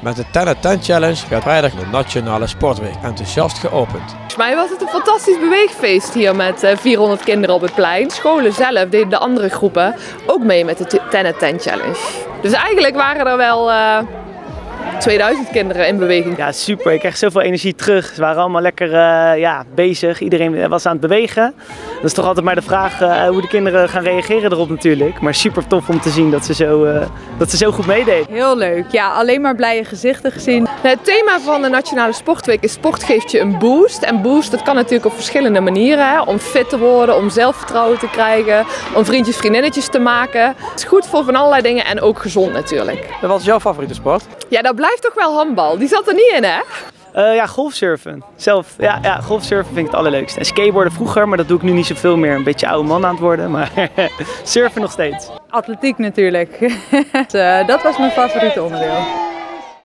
Met de 10 at 10 Challenge gaat vrijdag de Nationale Sportweek enthousiast geopend. Volgens mij was het een fantastisch beweegfeest hier met 400 kinderen op het plein. Scholen zelf deden de andere groepen ook mee met de 10 at 10 Challenge. Dus eigenlijk waren er wel 2000 kinderen in beweging. Ja, super. Ik kreeg zoveel energie terug. Ze waren allemaal lekker bezig. Iedereen was aan het bewegen. Dat is toch altijd maar de vraag hoe de kinderen gaan reageren erop natuurlijk. Maar super tof om te zien dat ze zo goed meededen. Heel leuk. Ja, alleen maar blije gezichten gezien. Het thema van de Nationale Sportweek is sport geeft je een boost. En boost, dat kan natuurlijk op verschillende manieren. Hè? Om fit te worden, om zelfvertrouwen te krijgen, om vriendjes, vriendinnetjes te maken. Het is goed voor van allerlei dingen en ook gezond natuurlijk. En wat is jouw favoriete sport? Ja, dat blijft toch wel handbal. Die zat er niet in, hè? Golfsurfen. Golfsurfen vind ik het allerleukste. En skateboarden vroeger, maar dat doe ik nu niet zoveel meer. Een beetje oude man aan het worden, maar surfen nog steeds. Atletiek natuurlijk. Dat was mijn favoriete onderdeel.